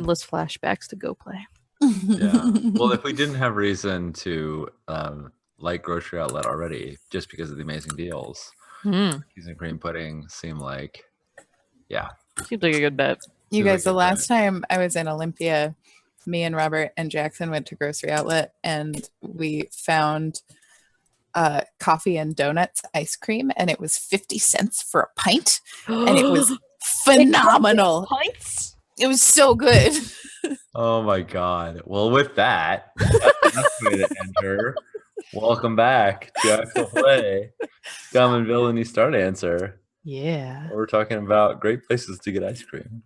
mindless flashbacks to go play. Yeah. Well, if we didn't have reason to like Grocery Outlet already, just because of the amazing deals, cookies and cream pudding seem like, seems like a good bet. You guys, the last time I was in Olympia, me and Robert and Jackson went to Grocery Outlet and we found coffee and donuts ice cream, and it was 50 cents for a pint, and it was phenomenal. Pints? It was so good. Oh my God. Well, with that, that's the way to enter. Welcome back to Actual Play, Scum and Villainy Stardancer. Yeah. We're talking about great places to get ice cream.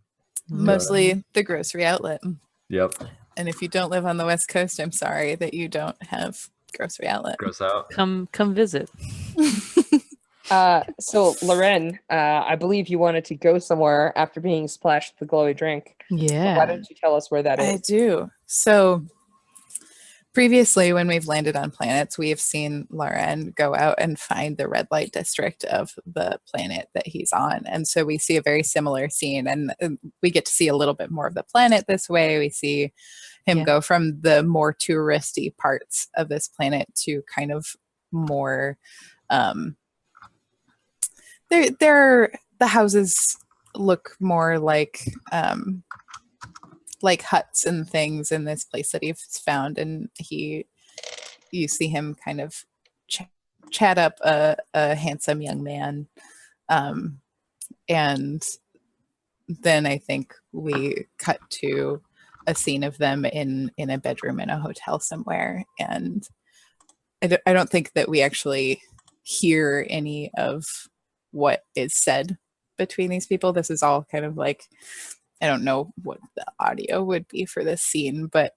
Mostly the Grocery Outlet. Yep. And if you don't live on the West Coast, I'm sorry that you don't have Grocery Outlet. Gross out. Come visit. So Loren, I believe you wanted to go somewhere after being splashed with the glowy drink. Yeah. So why don't you tell us where that is? I do. So previously, when we've landed on planets, we have seen Loren go out and find the red light district of the planet that he's on. And so we see a very similar scene, and we get to see a little bit more of the planet this way. We see him go from the more touristy parts of this planet to kind of more the houses look more like huts and things in this place that he's found, and you see him kind of chat up a handsome young man, and then I think we cut to a scene of them in a bedroom in a hotel somewhere, and I don't think that we actually hear any of what is said between these people. This is all kind of like, I don't know what the audio would be for this scene, but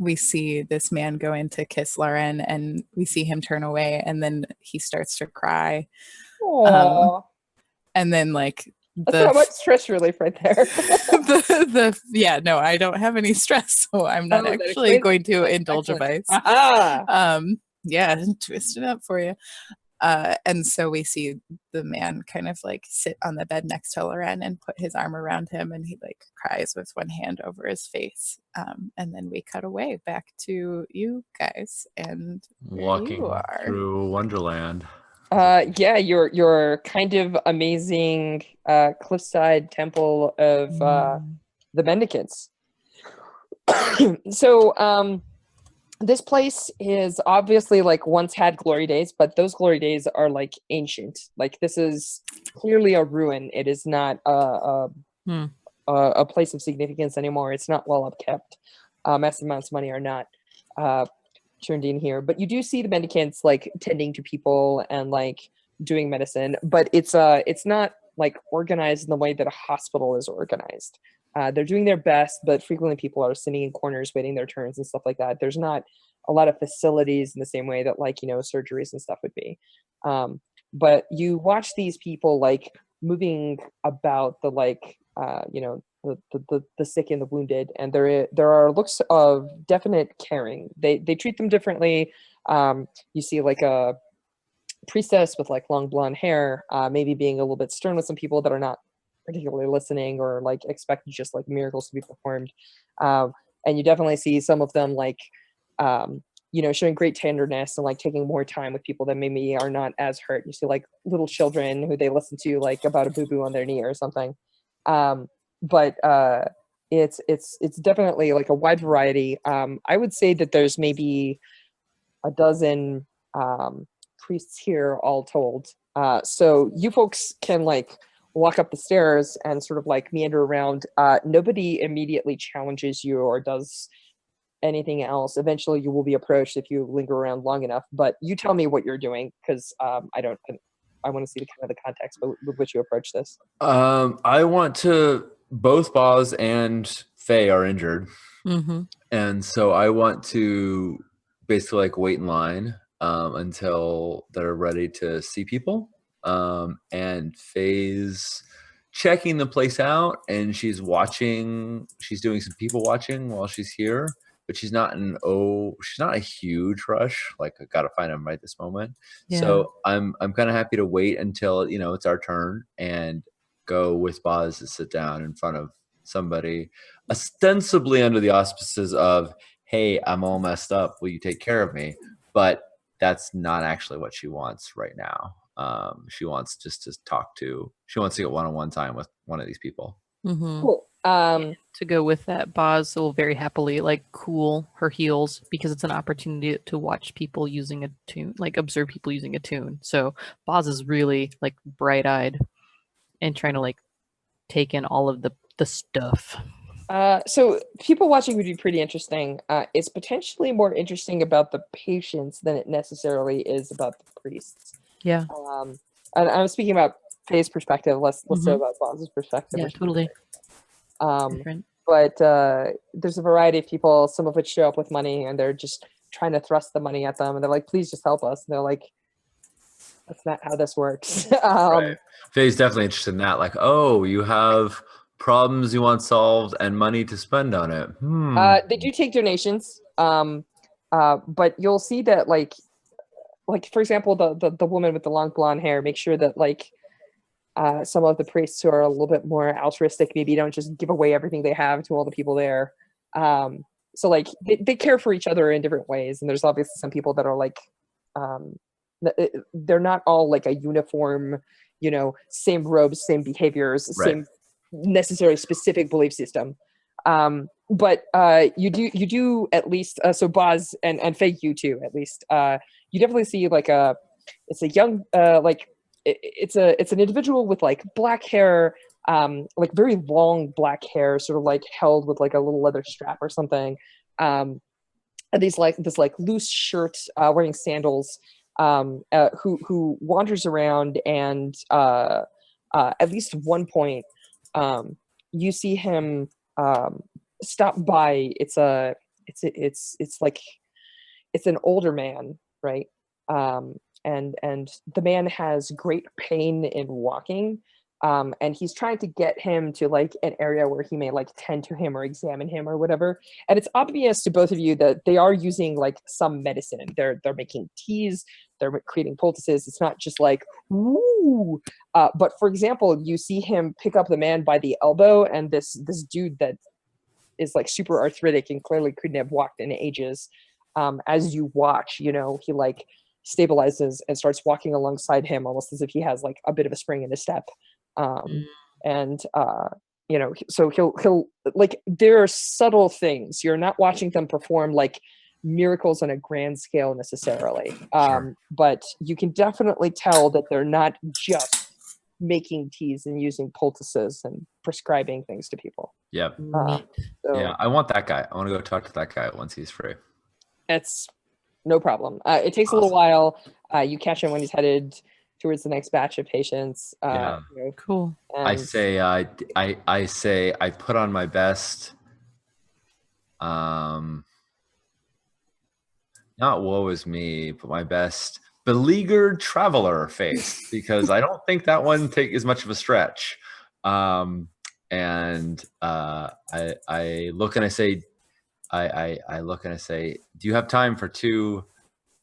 we see this man go in to kiss Loren, and we see him turn away, and then he starts to cry. And then like that's not much stress relief right there. No, I don't have any stress, so I'm not actually going to indulge a vice. Twist it up for you. And so we see the man kind of like sit on the bed next to Loren and put his arm around him, and he like cries with one hand over his face. And then we cut away back to you guys and walking through Wonderland. Your kind of amazing cliffside temple of the mendicants. So this place is obviously like once had glory days, but those glory days are like ancient. Like this is clearly a ruin. It is not a place of significance anymore. It's not well upkept. Massive amounts of money are not turned in here, but you do see the mendicants like tending to people and like doing medicine, but it's not like organized in the way that a hospital is organized. They're doing their best, but frequently people are sitting in corners waiting their turns and stuff like that. There's not a lot of facilities in the same way that like, surgeries and stuff would be. But you watch these people like moving about the like, the sick and the wounded, and there are looks of definite caring. They treat them differently. You see like a priestess with like long blonde hair, maybe being a little bit stern with some people that are not particularly listening or like expect just like miracles to be performed. And you definitely see some of them like, showing great tenderness and like taking more time with people that maybe are not as hurt. You see like little children who they listen to like about a boo-boo on their knee or something. But it's definitely like a wide variety. I would say that there's maybe a dozen priests here all told. So you folks can like walk up the stairs and sort of like meander around. Nobody immediately challenges you or does anything else. Eventually you will be approached if you linger around long enough, but you tell me what you're doing, because I want to see the kind of the context with which you approach this. I want to, both Boz and Faye are injured. Mm-hmm. And so I want to basically like wait in line until they're ready to see people. And Faye's checking the place out, and she's doing some people watching while she's here, but she's not a huge rush. Like, I gotta find them right this moment. Yeah. So I'm kind of happy to wait until, it's our turn and go with Boz to sit down in front of somebody ostensibly under the auspices of, hey, I'm all messed up, will you take care of me? But that's not actually what she wants right now. She wants just to she wants to get one-on-one time with one of these people. Mm-hmm. Cool. To go with that, Boz will very happily like cool her heels because it's an opportunity to watch people using a tune, like observe people using a tune. So Boz is really like bright-eyed and trying to like take in all of the stuff. So people watching would be pretty interesting. It's potentially more interesting about the patients than it necessarily is about the priests. Yeah. And I'm speaking about Faye's perspective. Let's say about Boz's perspective. Yeah, totally. Different. But there's a variety of people, some of which show up with money, and they're just trying to thrust the money at them, and they're like, "Please just help us." And they're like, "That's not how this works." Right. Faye's definitely interested in that. Like, oh, you have problems you want solved and money to spend on it. They do take donations, but you'll see that, like for example, the woman with the long blonde hair, make sure that like some of the priests who are a little bit more altruistic maybe don't just give away everything they have to all the people there. So like they care for each other in different ways, and there's obviously some people that are like they're not all like a uniform, same robes, same behaviors, same necessarily specific belief system. But you do at least so Boz and Faye, you too, at least you definitely see like it's a young it's an individual with like black hair, like very long black hair, sort of like held with like a little leather strap or something, and this loose shirt, wearing sandals, who wanders around, and at least one point you see him stop by. It's an older man, right? And the man has great pain in walking, and he's trying to get him to like an area where he may like tend to him or examine him or whatever. And it's obvious to both of you that they are using like some medicine. They're making teas, they're creating poultices. It's not just like woo. But for example, you see him pick up the man by the elbow, and this dude that is like super arthritic and clearly couldn't have walked in ages. As you watch, he like stabilizes and starts walking alongside him almost as if he has like a bit of a spring in his step. And so he'll like, there are subtle things. You're not watching them perform like miracles on a grand scale necessarily. But you can definitely tell that they're not just making teas and using poultices and prescribing things to people. Yep. So yeah, I want that guy. I want to go talk to that guy once he's free. It's no problem. It takes a little while. You catch him when he's headed towards the next batch of patients. Cool. I say I put on my best, not woe is me, but my best beleaguered traveler face, because I don't think that one take as much of a stretch. And I look and I say, I look and I say, do you have time for two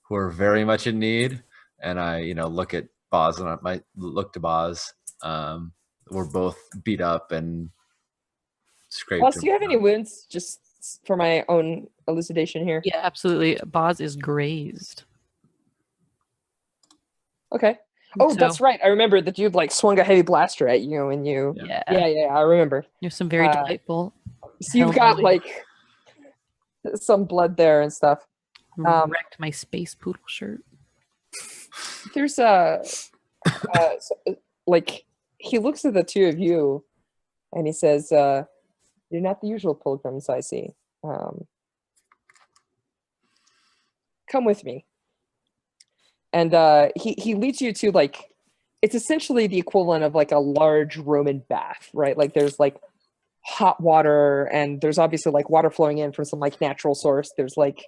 who are very much in need? And I, look at Boz, and I might look to Boz. We're both beat up and scraped. Boz, do you have any wounds? Just for my own elucidation here. Yeah, absolutely. Boz is grazed. Okay. Oh, that's right. I remember that you'd like swung a heavy blaster at you, and you. Yeah. I remember. There's some very delightful. So you've got like some blood there and stuff. Wrecked my space poodle shirt. There's like he looks at the two of you, and he says, "You're not the usual pilgrims I see. Come with me." And he leads you to like, it's essentially the equivalent of like a large Roman bath, right? Like there's like hot water, and there's obviously like water flowing in from some like natural source. There's like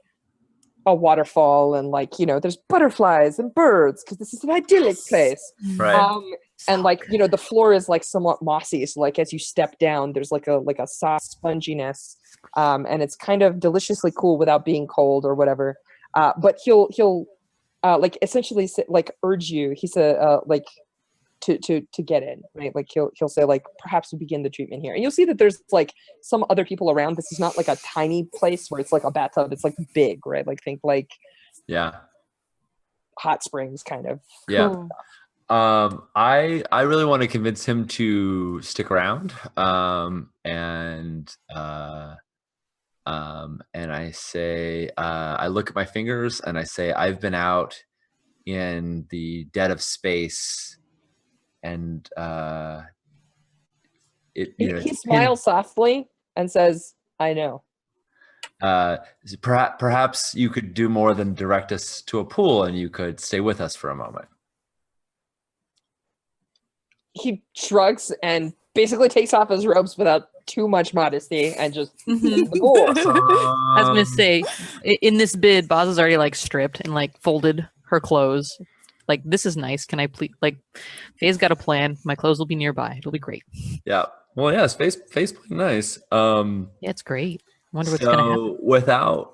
a waterfall, and like there's butterflies and birds because this is an idyllic place. Right. And like the floor is like somewhat mossy, so like as you step down, there's like a soft sponginess, and it's kind of deliciously cool without being cold or whatever. But he'll like essentially like urge you. He said like to get in, right? Like he'll say like, perhaps we begin the treatment here, and you'll see that there's like some other people around. This is not like a tiny place where it's like a bathtub. It's like big, right? Like think like hot springs kind of. Yeah. Cool. I really want to convince him to stick around. And I say, I look at my fingers and I say, I've been out in the dead of space, and he smiles softly and says, I know. Perhaps you could do more than direct us to a pool, and you could stay with us for a moment. He shrugs and basically takes off his robes without too much modesty and just the pool. I was gonna say, in this bid, Boz is already like stripped and like folded her clothes. Like, this is nice. Can I please? Like, Faye's got a plan. My clothes will be nearby. It'll be great. Yeah. Well, yeah. Face playing nice. Yeah, it's great. I wonder what's gonna happen. Without,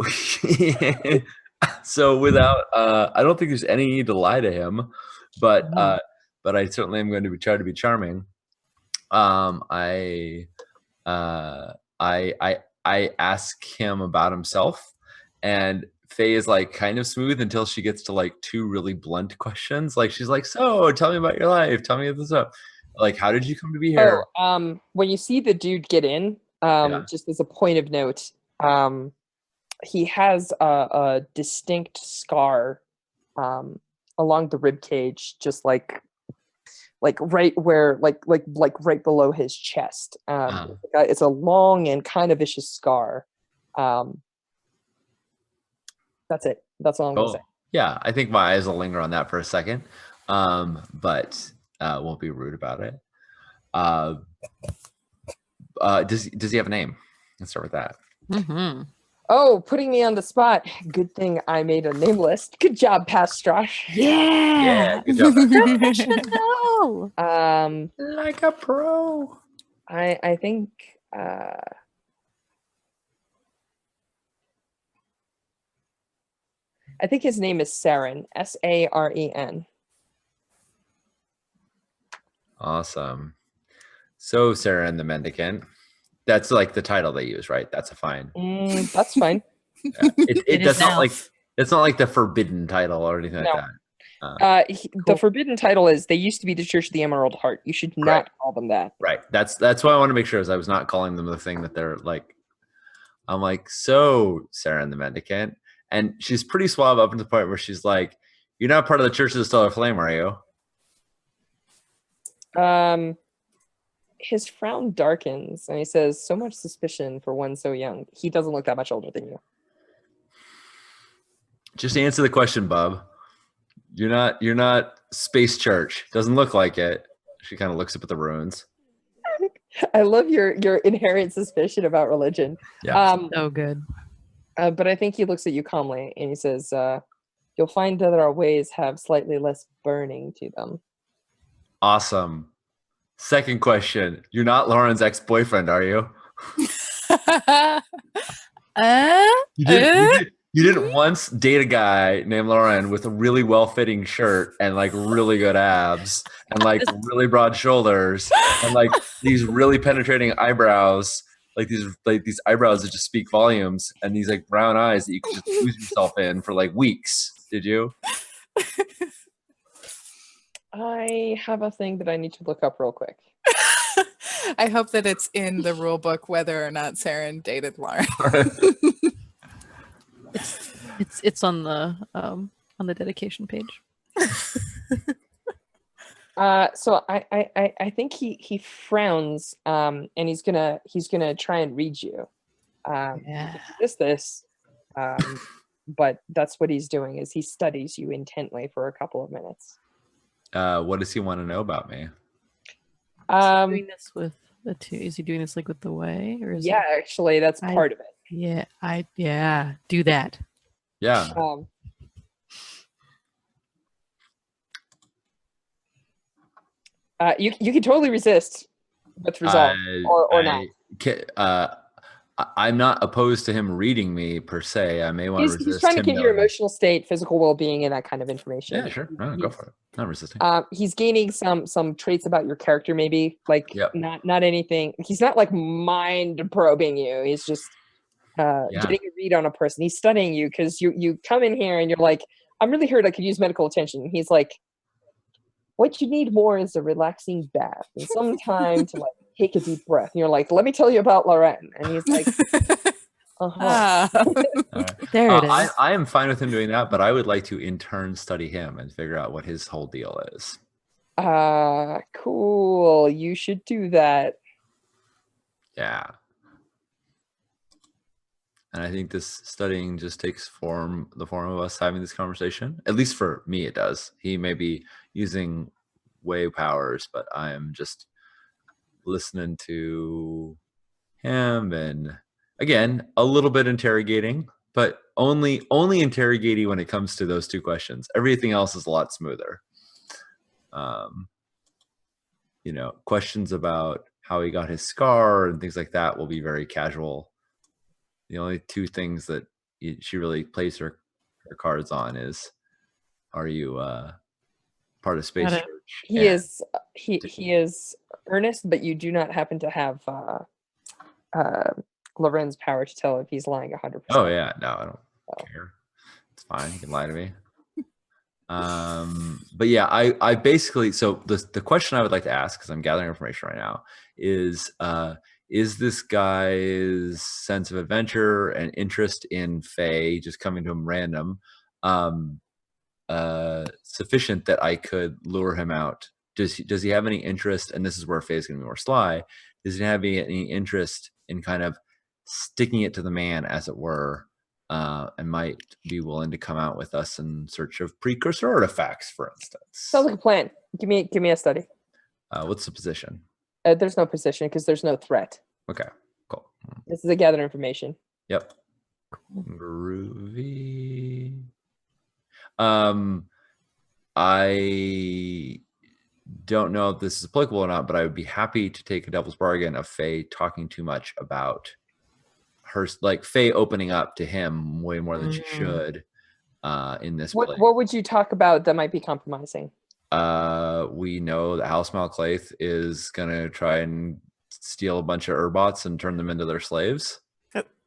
I don't think there's any need to lie to him, but I certainly am going to try to be charming. I ask him about himself, and Faye is like kind of smooth until she gets to like two really blunt questions. Like she's like, "So, tell me about your life. Tell me this up. Like, how did you come to be here?" When you see the dude get in, just as a point of note, he has a distinct scar along the rib cage, just like right where like right below his chest. It's a long and kind of vicious scar. That's it. That's all I'm gonna say. Yeah, I think my eyes will linger on that for a second, but won't be rude about it. Does he have a name? Let's start with that. Mm-hmm. Oh, putting me on the spot. Good thing I made a name list. Good job, Pastrosh. Yeah. Good job. Professional. Like a pro. I think I think his name is Saren. Saren. Awesome. So Sarah and the Mendicant. That's like the title they use, right? That's a fine. That's fine. Yeah. That's not now. like it's not like the forbidden title or anything like that. The forbidden title is they used to be the Church of the Emerald Heart. You should not call them that. Right. That's why I want to make sure is I was not calling them the thing that they're like. I'm like, so Sarah and the Mendicant. And she's pretty suave up to the point where she's like, "You're not part of the Church of the Stellar Flame, are you?" His frown darkens and he says, "So much suspicion for one so young." He doesn't look that much older than you. Just answer the question, bub. You're not Space Church. Doesn't look like it. She kind of looks up at the ruins. I love your inherent suspicion about religion. Yeah. So good. But I think he looks at you calmly and he says, "You'll find that our ways have slightly less burning to them." Awesome. Second question. You're not Lauren's ex-boyfriend, are you? You didn't once date a guy named Lauren with a really well-fitting shirt and like really good abs and like really broad shoulders and like these really penetrating eyebrows, like these eyebrows that just speak volumes, and these like brown eyes that you can just lose yourself in for like weeks. Did you? I have a thing that I need to look up real quick. I hope that it's in the rule book whether or not Saren dated Lauren. It's on the dedication page. So I think he frowns and he's gonna try and read you. This but that's what he's doing is he studies you intently for a couple of minutes. What does he want to know about me? Doing this with the two. Is he doing this like with the way, or is actually that's part of it. Yeah, do that. Yeah. You can totally resist with resolve or not. I'm not opposed to him reading me per se. I may want to He's resist trying to him get your knowing. emotional state, physical well-being, and that kind of information. Yeah, sure. No, go for it. Not resisting. He's gaining some traits about your character, maybe like Yep. not anything. He's not like mind probing you. He's just getting a read on a person. He's studying you because you come in here and you're like, I'm really hurt. I could use medical attention. He's like, what you need more is a relaxing bath and some time to like take a deep breath. And you're like, let me tell you about Loren. And he's like, Ah. All right. There it is. I am fine with him doing that, but I would like to in turn study him and figure out what his whole deal is. Cool. You should do that. Yeah. And I think this studying just takes the form of us having this conversation. At least for me, it does. He may be using way powers, but I am just listening to him and again, a little bit interrogating, but only interrogating when it comes to those two questions. Everything else is a lot smoother. Questions about how he got his scar and things like that will be very casual. The only two things that she really plays her cards on is, are you part of Space Church? He is earnest, but you do not happen to have Loren's power to tell if he's lying 100%. Oh yeah, no, I don't care. It's fine. He can lie to me. But yeah, I basically, so the question I would like to ask, because I'm gathering information right now, is this guy's sense of adventure and interest in Fae just coming to him random sufficient that I could lure him out? Does he have any interest, and this is where Fae is going to be more sly, does he have any interest in kind of sticking it to the man, as it were, and might be willing to come out with us in search of precursor artifacts, for instance? Sounds like a plan. Give me a study. What's the position? There's no position because there's no threat. Okay, cool. This is a gather information. Yep. Groovy. I don't know if this is applicable or not, but I would be happy to take a devil's bargain of Faye talking too much about her, like Faye opening up to him way more than she should in this place. What would you talk about that might be compromising? We know that House Malclaith is gonna try and steal a bunch of Urbots and turn them into their slaves.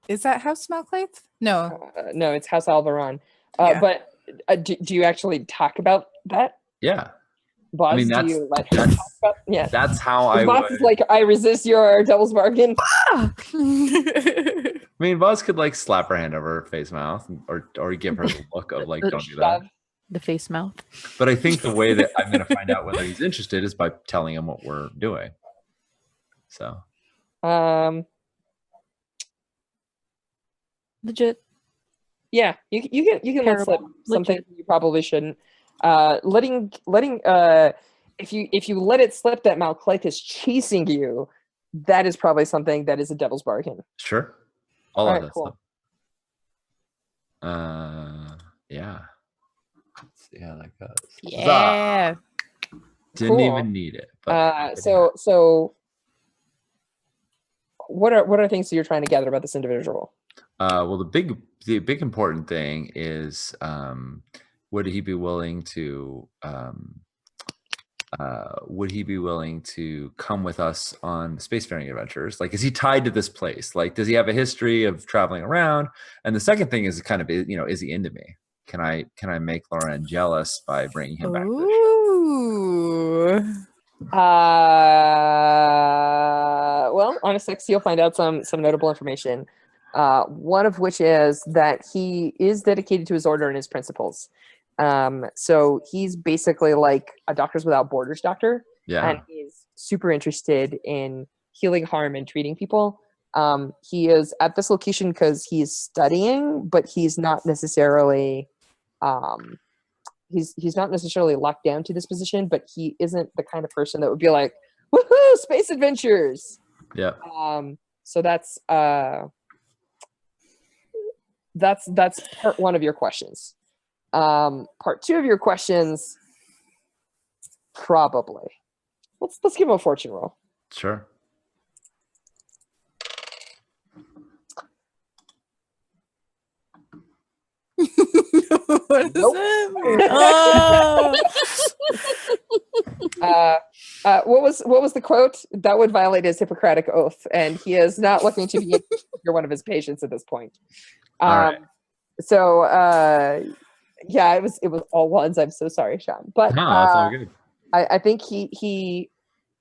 Is that House Malclaith? No. No, it's House Alvaron. Yeah. But do you actually talk about that? Yeah. Boss, I mean, do you let her talk about? Yeah. That's how I Boss would. is like, I resist your devil's bargain. I mean, Boz could like slap her hand over her face mouth or give her the look of like, don't do that. The face mouth. But I think the way that I'm going to find out whether he's interested is by telling him what we're doing. So. Legit. Yeah, you can let slip something Legit. you probably shouldn't. Letting if you let it slip that Malclaith is chasing you, that is probably something that is a devil's bargain. Sure. All All of right, that cool. stuff. Yeah. Let's see how that goes. Yeah. Didn't Cool. even need it. But So what are things that you're trying to gather about this individual? well, the big important thing is would he be willing to come with us on spacefaring adventures? Like, is he tied to this place? Like, does he have a history of traveling around? And the second thing is kind of, is he into me? Can I make Lauren jealous by bringing him back to the show? Ooh. Well, on a sex, you'll find out some notable information. One of which is that he is dedicated to his order and his principles. So he's basically like a Doctors Without Borders doctor. Yeah. And he's super interested in healing harm and treating people. He is at this location because he's studying, but he's not necessarily he's not necessarily locked down to this position, but he isn't the kind of person that would be like, woohoo, space adventures. Yeah. So that's part one of your questions. Part two of your questions, probably. Let's give him a fortune roll. Sure. What does Nope. that mean? Oh. What was the quote? That would violate his Hippocratic oath, and he is not looking to be you're one of his patients at this point. All right. So yeah, it was all ones. I'm so sorry, Sean. But No, that's all good. I think he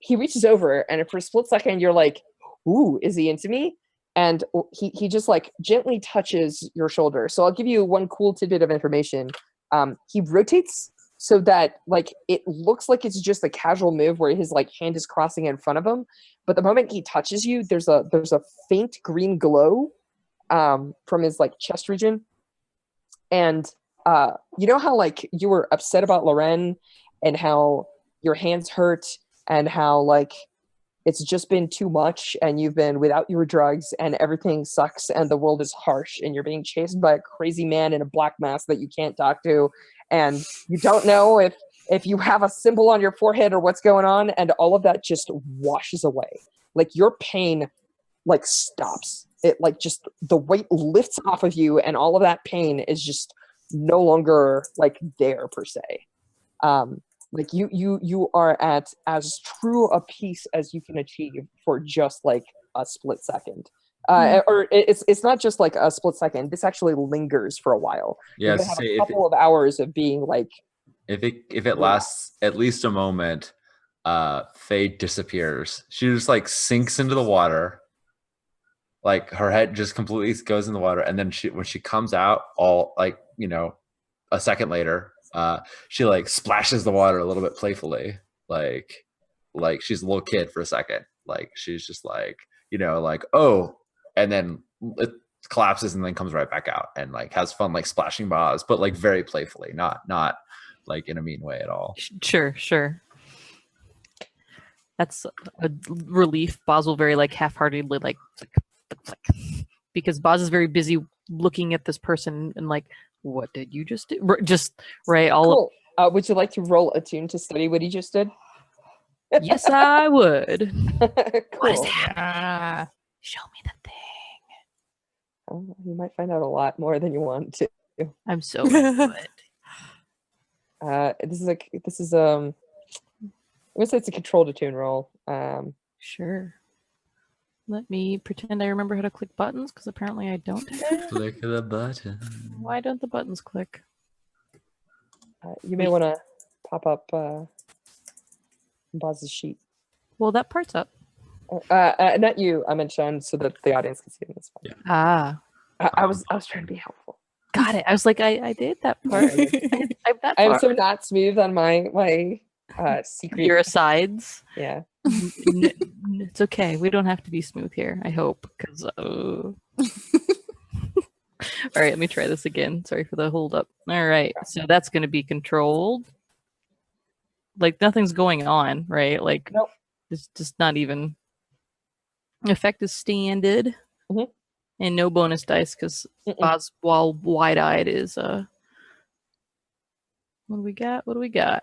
reaches over, and for a split second you're like, ooh, is he into me? And he just like gently touches your shoulder. So I'll give you one cool tidbit of information. He rotates so that like it looks like it's just a casual move where his like hand is crossing in front of him, but the moment he touches you, there's a faint green glow from his like chest region. And you know how like you were upset about Loren and how your hands hurt and how like it's just been too much and you've been without your drugs and everything sucks and the world is harsh and you're being chased by a crazy man in a black mask that you can't talk to and you don't know if you have a symbol on your forehead or what's going on, and all of that just washes away. Like your pain like stops. It like just the weight lifts off of you and all of that pain is just no longer like there per se. Like you are at as true a peace as you can achieve for just like a split second. Or it's not just like a split second. This actually lingers for a while. Yeah, You're gonna have a couple of hours of being like. If it lasts at least a moment, Faye disappears. She just like sinks into the water. Like her head just completely goes in the water, and then when she comes out, all like a second later, she like splashes the water a little bit playfully, like she's a little kid for a second. Like she's just like like oh, and then it collapses and then comes right back out and like has fun like splashing Boz, but like very playfully, not like in a mean way at all. Sure. That's a relief. Boz will very like half-heartedly like because Boz is very busy looking at this person and like, what did you just do? Just right. Cool. Would you like to roll a tune to study what he just did? Yes, I would. Cool. What is happening? Show me the thing. Oh, you might find out a lot more than you want to. I'm so into it. This is I'm gonna say it's a control to tune roll. Sure. Let me pretend I remember how to click buttons because apparently I don't. Click the button. Why don't the buttons click? You may want to pop up Boz's sheet. Well, that part's up. Not you. I meant Sean, so that the audience can see it. That's fine. Ah. I was trying to be helpful. Got it. I was like, I did that part. I'm so not smooth on my secret. Your asides. Yeah. It's okay. We don't have to be smooth here. I hope. Because. All right. Let me try this again. Sorry for the hold up. All right. So that's going to be controlled. Like nothing's going on, right? Like nope. It's just not even. Effect is standard. Mm-hmm. And no bonus dice because Boz, while wide-eyed, is What do we got?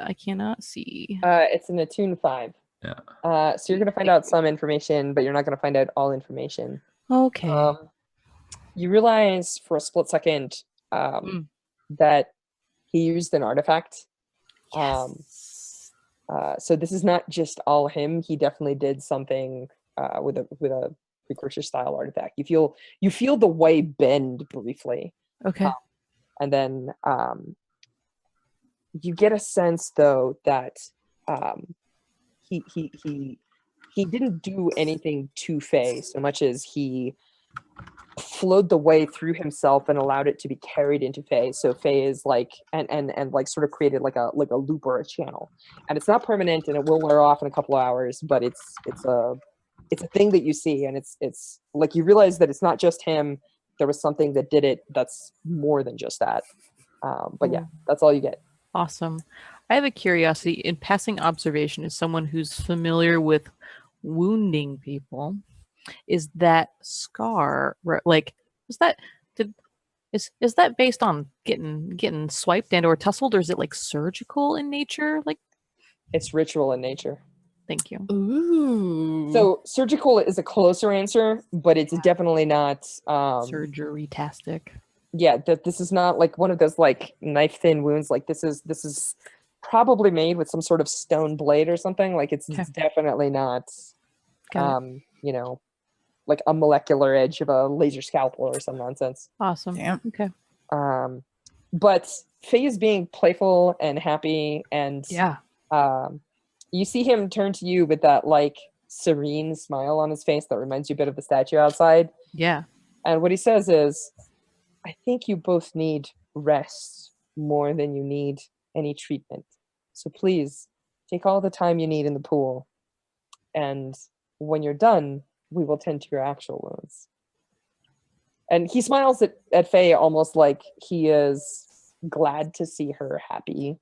I cannot see. It's an attune 5. Yeah. So you're gonna find out some information, but you're not gonna find out all information. Okay. You realize for a split second that he used an artifact. Yes. So this is not just all him. He definitely did something with a precursor style artifact. You feel the way bend briefly. Okay. And then you get a sense though that he didn't do anything to Faye so much as he flowed the way through himself and allowed it to be carried into Faye. So Faye is like and like sort of created like a loop or a channel. And it's not permanent and it will wear off in a couple of hours, but it's a thing that you see, and it's like you realize that it's not just him. There was something that did it that's more than just that. But yeah, that's all you get. Awesome. I have a curiosity. In passing observation, as someone who's familiar with wounding people, is that scar like is that based on getting swiped and or tussled, or is it like surgical in nature? Like it's ritual in nature. Thank you. Ooh. So surgical is a closer answer, but it's definitely not Surgery-tastic. yeah, that this is not like one of those like knife thin wounds. Like this is probably made with some sort of stone blade or something. Like it's Okay. definitely not, Got it. you know, like a molecular edge of a laser scalpel or some nonsense. Awesome. Damn. Okay. But Faye is being playful and happy, and Yeah. you see him turn to you with that like serene smile on his face that reminds you a bit of the statue outside. Yeah. And what he says is, I think you both need rest more than you need any treatment. So please take all the time you need in the pool. And when you're done, we will tend to your actual wounds. And he smiles at Faye almost like he is glad to see her happy.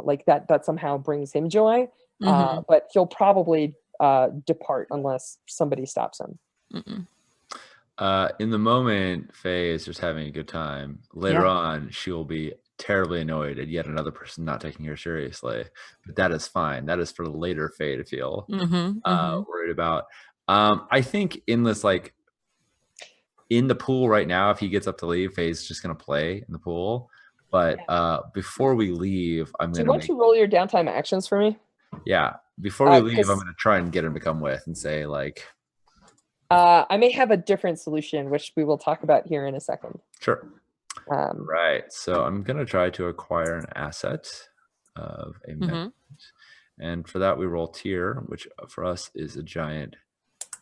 Like that somehow brings him joy. Mhm. But he'll probably depart unless somebody stops him. Mm-mm. In the moment, Faye is just having a good time. Later Yeah. on, she will be terribly annoyed at yet another person not taking her seriously. But that is fine. That is for later Faye to feel worried about. I think in this, like, in the pool right now, if he gets up to leave, Faye's just going to play in the pool. But before we leave, I'm Do you going want to roll your downtime actions for me? before we leave, 'cause- I'm going to try and get him to come with and say, like, I may have a different solution, which we will talk about here in a second. sure. Right. So I'm going to try to acquire an asset of a mendicant. And for that, we roll tier, which for us is a giant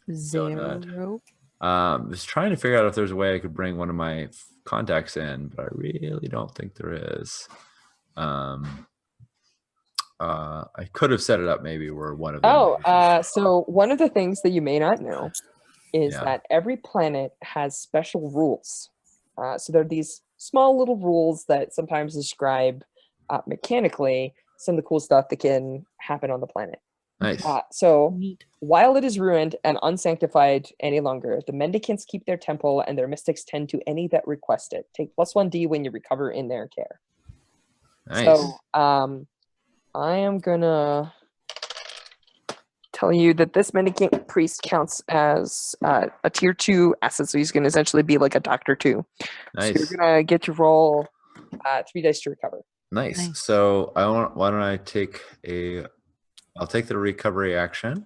donut. 0. I was trying to figure out if there's a way I could bring one of my contacts in, but I really don't think there is. I could have set it up maybe where one of them. So one of the things that you may not know is Yeah. that every planet has special rules. So there are these small little rules that sometimes describe mechanically some of the cool stuff that can happen on the planet. Nice. So Neat. while it is ruined and unsanctified any longer, the mendicants keep their temple and their mystics tend to any that request it. Take +1d when you recover in their care. Nice. So I am gonna tell you that this mendicant priest counts as a tier 2 asset, so he's gonna essentially be like a doctor 2. Nice. So you're gonna get to roll 3 dice to recover. Nice. So why don't I take I'll take the recovery action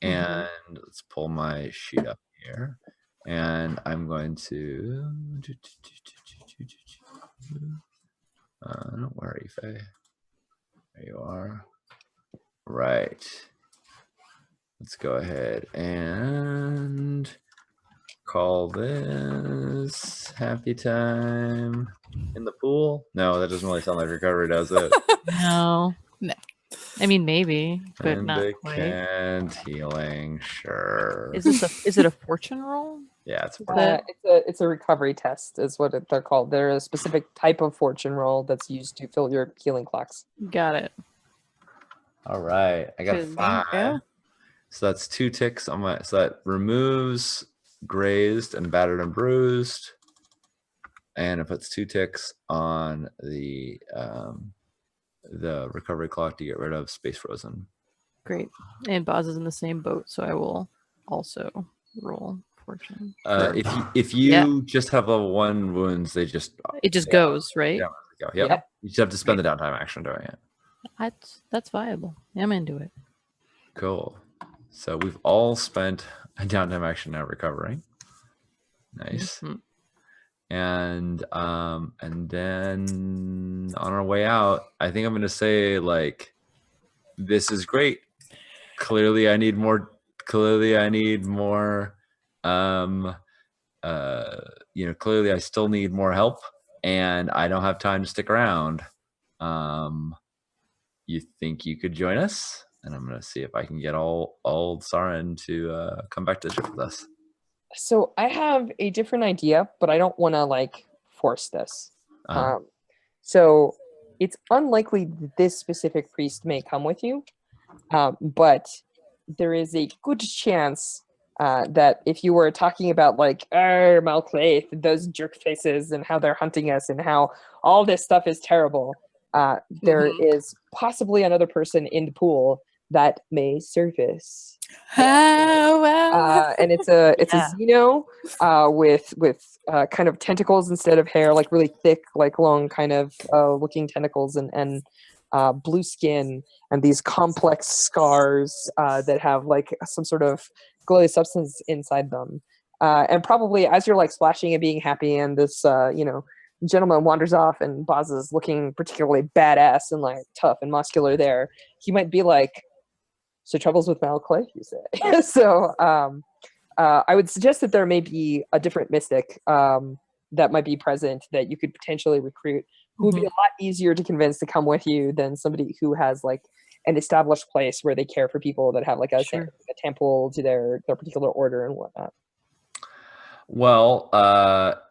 and let's pull my sheet up here. And I'm going to where are you, Faye? There you are. Right. Let's go ahead and call this happy time in the pool. No, that doesn't really sound like recovery, does it? No. No. I mean, maybe, but not quite. Mendicant healing, sure. Is it a fortune roll? Yeah, it's It's a recovery test, is what they're called. They're a specific type of fortune roll that's used to fill your healing clocks. Got it. all right. I got a 'Cause- 5. So that's 2 ticks on my. So that removes grazed and battered and bruised, and it puts 2 ticks on the recovery clock to get rid of space frozen. Great. And Boz is in the same boat, so I will also roll fortune. If you just have level 1 wounds, they just It just goes, right? Yeah, go. Yep. You just have to spend the downtime action doing it. That's viable. I'm into it. Cool. So we've all spent a downtime action now recovering. Nice. And then on our way out, I think I'm gonna say, like, this is great. Clearly I need more clearly I still need more help and I don't have time to stick around. You think you could join us? And I'm gonna see if I can get old Saren to come back to the ship with us. So I have a different idea, but I don't want to like force this. So it's unlikely that this specific priest may come with you, but there is a good chance that if you were talking about like Malclaith, those jerk faces, and how they're hunting us, and how all this stuff is terrible, there is possibly another person in the pool that may surface. and it's a Yeah. Xeno with kind of tentacles instead of hair, like really thick, like long kind of looking tentacles, and blue skin, and these complex scars that have like some sort of glowy substance inside them. And probably as you're like splashing and being happy, and this gentleman wanders off, and Boz is looking particularly badass and like tough and muscular there, he might be like, so troubles with Malclay, you say? So I would suggest that there may be a different mystic that might be present that you could potentially recruit, who would be a lot easier to convince to come with you than somebody who has like an established place where they care for people that have like a temple to their particular order and whatnot. Well,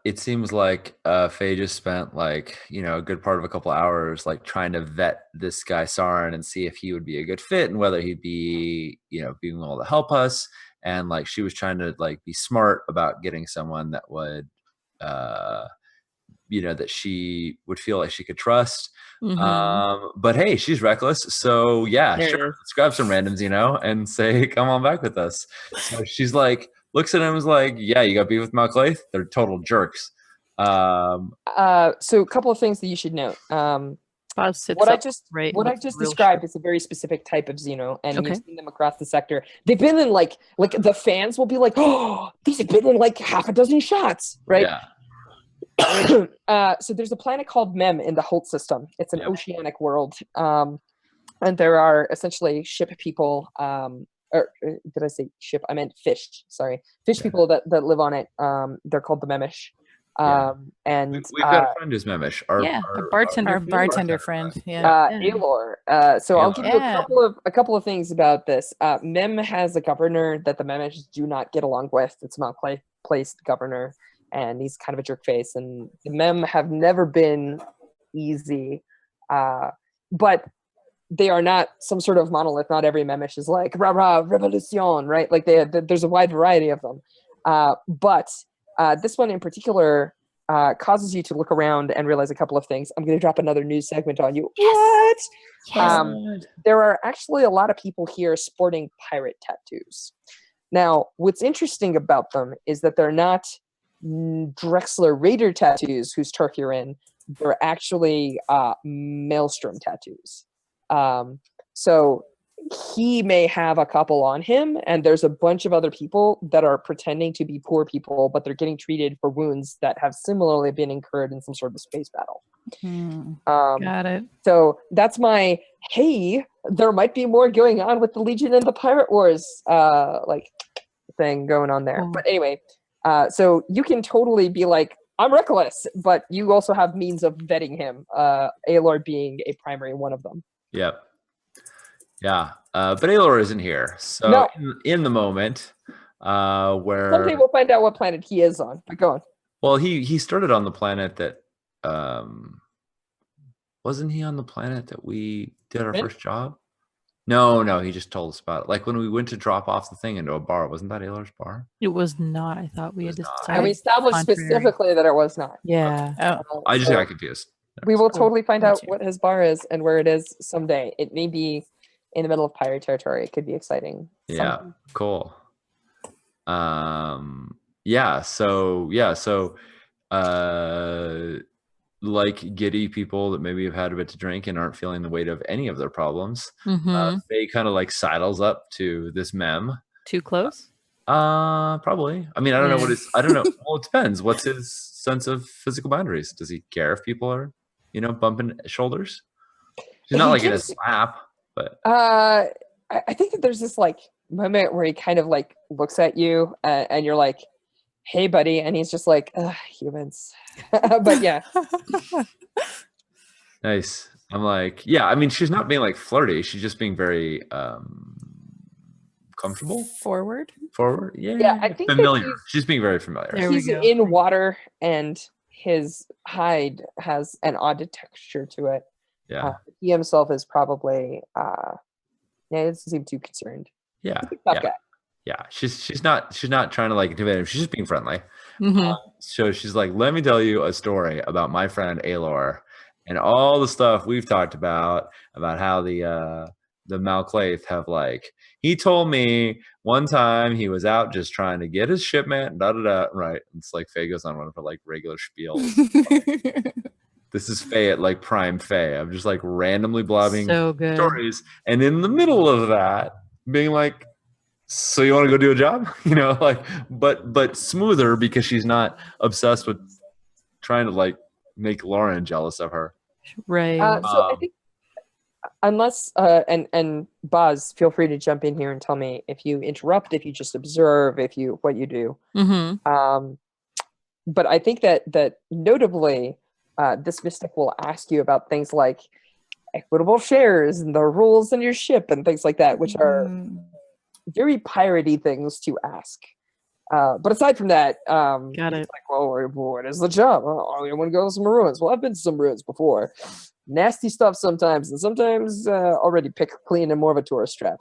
it seems like Faye just spent like, a good part of a couple hours like trying to vet this guy Sarin and see if he would be a good fit and whether he'd be, being able to help us. And like she was trying to like be smart about getting someone that would, that she would feel like she could trust. But hey, she's reckless. So yeah, There it sure. is. Let's grab some randoms, and say, come on back with us. So she's like, looks at him and is like, yeah, you got beef with Malclay? They're total jerks. So a couple of things that you should note. What I just described is a very specific type of Xeno, and you've seen them across the sector. They've been in like the fans will be like, oh, these have been in like half a dozen shots, right? Yeah. So there's a planet called Mem in the Holt system. It's an oceanic world, and there are essentially ship people. Or did I say ship? I meant fish. Sorry, fish people that live on it. They're called the Memish. And we've got a friend who's Memish. Our bartender, our bartender friend. Yeah. Aelor. So I'll give you a couple of things about this. Mem has a governor that the Memish do not get along with. It's not placed governor, and he's kind of a jerk face. And the Mem have never been easy, but they are not some sort of monolith. Not every Memish is like rah rah revolution, right? Like there's a wide variety of them. But this one in particular causes you to look around and realize a couple of things. I'm going to drop another news segment on you. What? Yes. There are actually a lot of people here sporting pirate tattoos. Now, what's interesting about them is that they're not Drexler Raider tattoos, whose turf you're in. They're actually Maelstrom tattoos. So he may have a couple on him, and there's a bunch of other people that are pretending to be poor people, but they're getting treated for wounds that have similarly been incurred in some sort of space battle. Got it. So that's my, hey, there might be more going on with the Legion and the Pirate Wars thing going on there. But anyway, so you can totally be like, I'm reckless, but you also have means of vetting him, Aelor being a primary one of them. Yep. Yeah. But Aelor isn't here. So No. in the moment where someday we'll find out what planet he is on. But go on. Well, he started on the planet that wasn't he on the planet that we did our first job? No, he just told us about it. Like when we went to drop off the thing into a bar, wasn't that Aelor's bar? It was not. I thought we had decided. And we established specifically that it was not. Yeah. I just got confused. We will totally find out what his bar is and where it is someday. It may be in the middle of pirate territory. It could be exciting. Yeah, someday. Cool. Like giddy people that maybe have had a bit to drink and aren't feeling the weight of any of their problems, they kind of like sidles up to this mem. Too close? Probably. I mean, I don't know I don't know. Well, it depends. What's his sense of physical boundaries? Does he care if people are, bumping shoulders? He's not like in a slap, but I think that there's this like moment where he kind of like looks at you and you're like, hey buddy, and he's just like, humans. But yeah. Nice. I'm like, yeah, I mean, she's not being like flirty, she's just being very comfortable, forward. Yeah, I think familiar. She's being very familiar. He's in water and his hide has an odd texture to it. Yeah. He himself is probably he doesn't seem too concerned. Yeah. Guy. Yeah, she's not trying to like intimidate him. She's just being friendly. So she's like, let me tell you a story about my friend Aelor and all the stuff we've talked about how the the Malclaith have like, he told me one time he was out just trying to get his shipment, right? It's like Faye goes on one of her like regular spiels. This is Faye at like prime Faye. I'm just like randomly blobbing So good. stories, and in the middle of that, being like, "So you want to go do a job?" You know, like, but smoother because she's not obsessed with trying to like make Lauren jealous of her. Right. So I think unless and Buzz, feel free to jump in here and tell me if you interrupt, if you just observe, if you what you do. Mm-hmm. But I think that notably, this mystic will ask you about things like equitable shares and the rules in your ship and things like that, which are very piratey things to ask. But aside from that, Got it. like, well, what is the job? Oh, I want to go to some ruins. Well, I've been to some ruins before. Nasty stuff sometimes, and sometimes already pick clean and more of a tourist trap.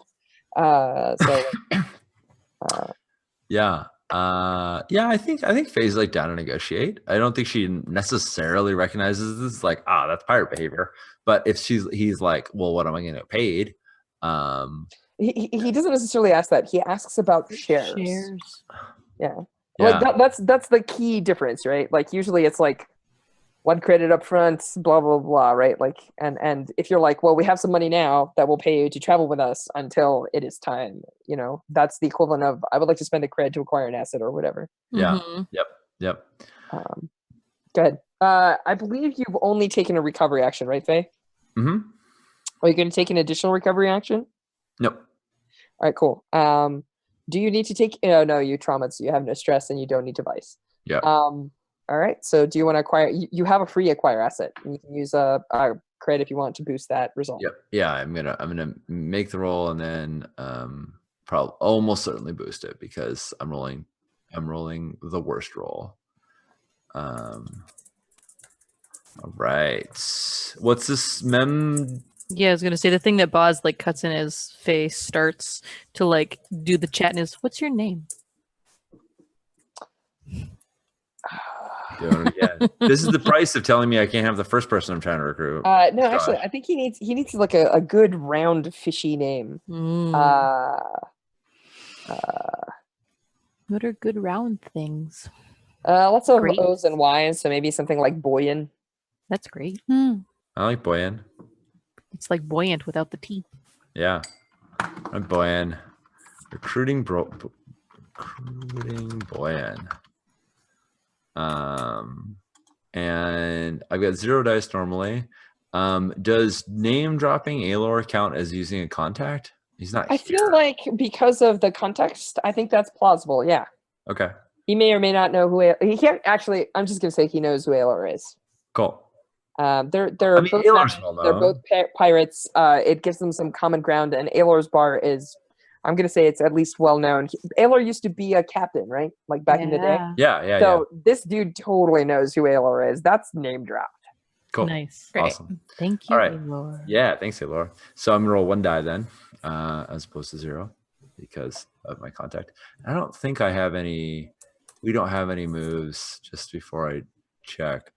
Yeah. I think Faye's like down to negotiate. I don't think she necessarily recognizes this like, that's pirate behavior. But if he's like, well, what am I gonna get paid? He doesn't necessarily ask that. He asks about shares. Yeah. Like that's the key difference, right? Like usually it's like 1 credit up front, blah blah blah, right? Like and if you're like, well, we have some money now that will pay you to travel with us until it is time, you know, that's the equivalent of I would like to spend a cred to acquire an asset or whatever. Yeah. Mm-hmm. Yep. Go ahead. I believe you've only taken a recovery action, right, Faye? Mm-hmm. Are you going to take an additional recovery action? Nope. All right, cool. Do you need to take? No, you traumatized, so you have no stress and you don't need device. Yeah. All right. So, do you want to acquire? You have a free acquire asset, and you can use a credit if you want to boost that result. Yep. Yeah. I'm gonna make the roll and then probably almost certainly boost it because I'm rolling the worst roll. All right. What's this mem? Yeah, I was gonna say the thing that Boz like cuts in his face starts to like do the chat and is, what's your name? Doing it again. This is the price of telling me I can't have the first person I'm trying to recruit. No, actually, I think he needs like a good round fishy name. What are good round things? Lots of Great. O's and Y's, so maybe something like Buyan. That's great. I like Buyan. It's like buoyant without the T. Yeah. I'm Buyan. Recruiting Buyan. And I've got 0 dice normally. Does name dropping Aelor count as using a contact? He's not. I feel like because of the context, I think that's plausible. Yeah. Okay. He may or may not know who he can't actually. I'm just gonna say he knows who Aelor is. Cool. They're I mean, both Aelor's well known. they're both pirates. It gives them some common ground, and Aelor's bar is. I'm gonna say it's at least well known. Aelor used to be a captain, right? Like back in the day. Yeah. So this dude totally knows who Aelor is. That's name dropped. Cool. Nice. Awesome. Thank you, All right. Aelor. Yeah, thanks, Aelor. So I'm gonna roll 1 die then, as opposed to 0, because of my contact. I don't think I have any. We don't have any moves. Just before I check,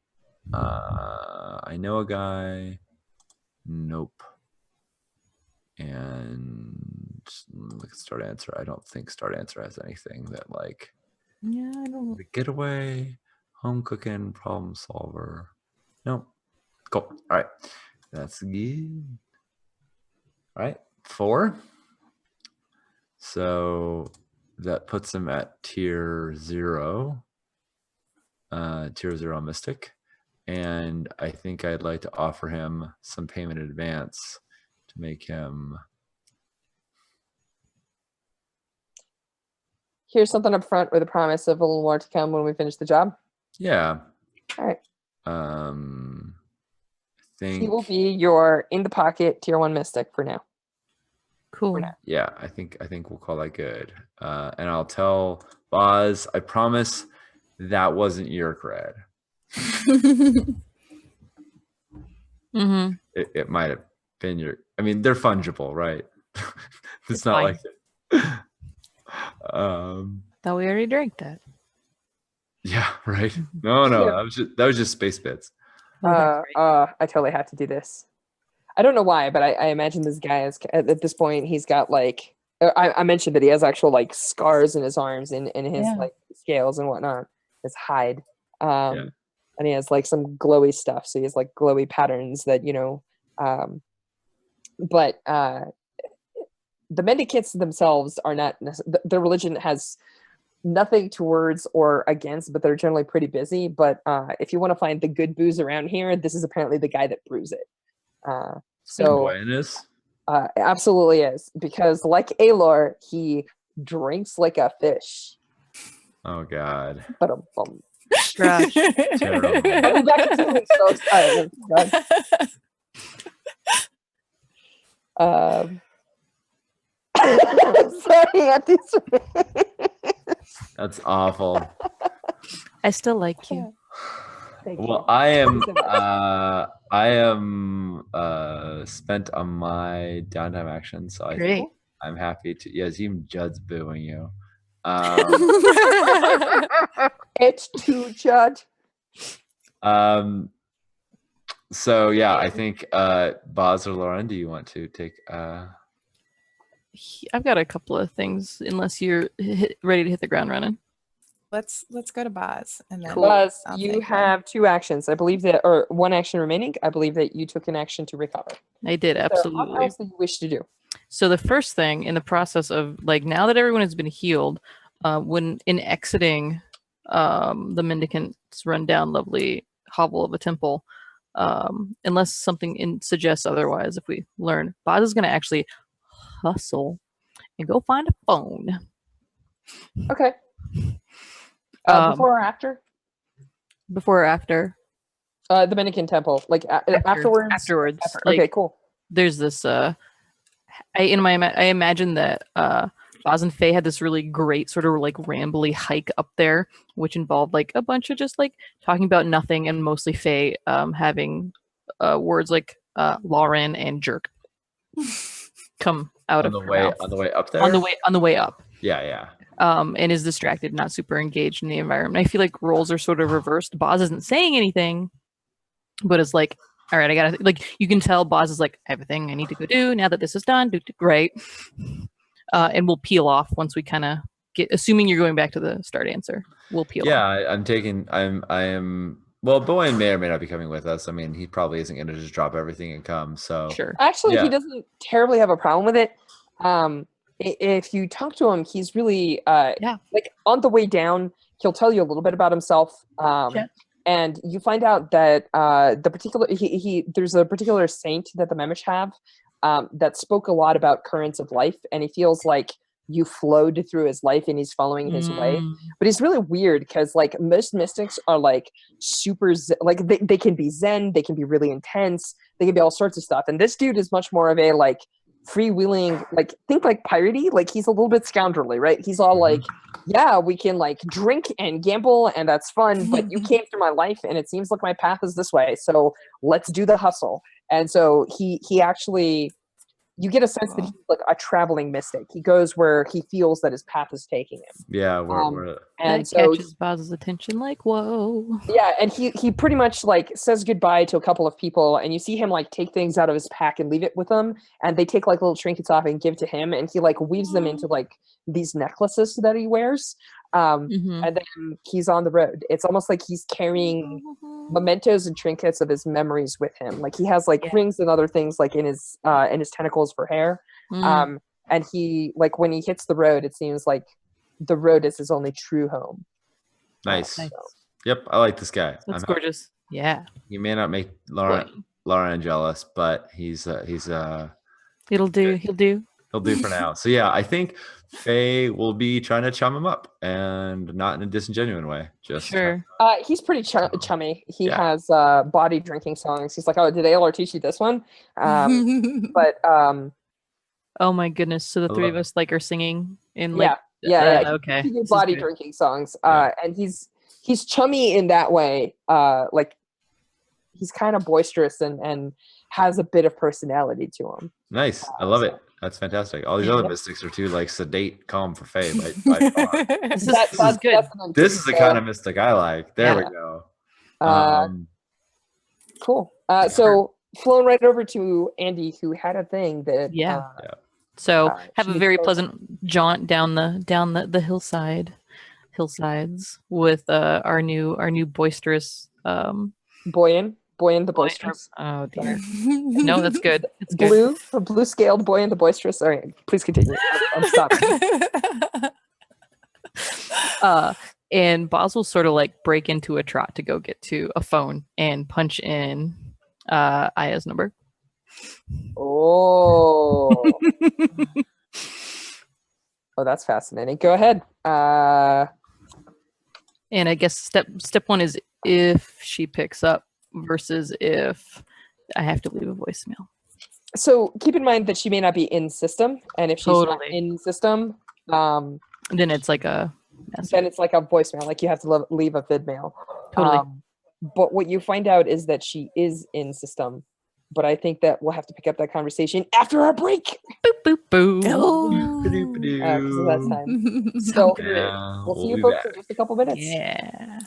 I know a guy. Nope. And look at Stardancer. I don't think Stardancer has anything that like. Yeah, I don't. Getaway, home cooking, problem solver. Nope. Cool. All right. That's good. All right. 4. So that puts him at tier 0. Tier 0 Mystic. And I think I'd like to offer him some payment in advance to make him. Here's something up front with a promise of a little more to come when we finish the job. Yeah. All right. I think He will be your in the pocket tier 1 mystic for now. Cool. For now. Yeah, I think we'll call that good. And I'll tell Boz, I promise that wasn't your cred. Mm-hmm. It might have been your. I mean, they're fungible, right? It's not fine. like it. Thought we already drank that. Yeah, right. No, Yeah. that was just space bits. Oh, that's right. I totally have to do this. I don't know why, but I imagine this guy is at this point he's got like I mentioned that he has actual like scars in his arms and in his like scales and whatnot, his hide, and he has like some glowy stuff. So he has like glowy patterns that but the mendicants themselves are not their religion has nothing towards or against, but they're generally pretty busy. But if you want to find the good booze around here, this is apparently the guy that brews it. Absolutely is, because like Aelor, he drinks like a fish. Oh God. But Gosh. Terrible. I'll be back in 2 weeks, so excited. Sorry, Auntie. That's awful. I still like you. Well, I am spent on my downtime action, so I'm happy to. Yes, even Judd's booing you. It's too Judd. So yeah, I think Boz or Lauren, do you want to take? I've got a couple of things, unless you're ready to hit the ground running. Let's go to Boz, and then Boz, you have 2 actions, I believe that, or 1 action remaining. I believe that you took an action to recover. I did, absolutely. So what else do you wish to do? So the first thing in the process of like now that everyone has been healed, when in exiting the mendicant's rundown lovely hovel of a temple, unless something suggests otherwise, if we learn, Boz is going to actually hustle and go find a phone. Okay. Before or after? Before or after? The Dominican temple, like afterwards. Afterwards. Okay, Like, cool. There's this. I imagine that Boz and Faye had this really great sort of like rambly hike up there, which involved like a bunch of just like talking about nothing, and mostly Faye having words like Lauren and jerk come out of her mouth. On the way up there. On the way up. Yeah. And is distracted, not super engaged in the environment. I feel like roles are sort of reversed. Boz isn't saying anything, but it's like, all right, I gotta, like, you can tell Boz is like, I have a thing I need to go do now that this is done. Right. And we'll peel off once we kind of get, assuming you're going back to the Stardancer, we'll peel off. I am. Well, Buyan may or may not be coming with us. I mean, he probably isn't going to just drop everything and come. So Sure. Actually, he doesn't terribly have a problem with it. If you talk to him, he's really like on the way down, he'll tell you a little bit about himself. And you find out that the particular there's a particular saint that the Memish have that spoke a lot about currents of life, and he feels like you flowed through his life and he's following his way. But he's really weird because like most mystics are like super like they can be zen, they can be really intense, they can be all sorts of stuff, and this dude is much more of a like freewheeling, like think like piratey, like he's a little bit scoundrelly, right? He's all like, yeah, we can like drink and gamble and that's fun, but you came through my life and it seems like my path is this way, so let's do the hustle. And so he actually, you get a sense that he's like a traveling mystic. He goes where he feels that his path is taking him. Yeah, and so catches Boz's attention, like, whoa. Yeah, and he pretty much like says goodbye to a couple of people, and you see him like take things out of his pack and leave it with them, and they take like little trinkets off and give to him, and he like weaves them into like these necklaces that he wears. And then he's on the road. It's almost like he's carrying mementos and trinkets of his memories with him. Like he has like rings and other things like in his tentacles for hair. And he, like when he hits the road, it seems like the road is his only true home. Nice. Yep, I like this guy. That's gorgeous. Yeah. He may not make Lauren jealous, but he's it'll do. He'll do for now. So yeah, I think Faye will be trying to chum him up, and not in a disingenuous way. Just sure. He's pretty chummy. He has body drinking songs. He's like, oh, did ALR teach you this one? But oh my goodness! So the three of us like are singing in like okay. He did body drinking songs. And he's chummy in that way. Like he's kind of boisterous and has a bit of personality to him. Nice. I love it. That's fantastic. All these other mystics are too like sedate, calm for Faye. By far. This is good. This is the kind of mystic I like. There we go. Cool. So flown right over to Andy, who had a thing that Yeah. So have she a had very chosen. pleasant jaunt down the hillsides with our new boisterous Buyan the boy- boisterous. oh dear. No, that's good. It's good. Blue scaled Buyan the boisterous. Sorry, please continue. I'm stopping. And Boz will sort of like break into a trot to go get to a phone and punch in Aya's number. Oh. Oh, that's fascinating. Go ahead. And I guess step one is if she picks up versus if I have to leave a voicemail. So keep in mind that she may not be in system, and if she's not Totally. in system, Then it's like a message. then it's like a voicemail. Like you have to leave a vid mail. Totally. But what you find out is that she is in system. But I think that we'll have to pick up that conversation after our break. Boop boop boop. Because of that time. So Yeah, we'll see we'll you be folks back. in just a couple minutes. Yeah.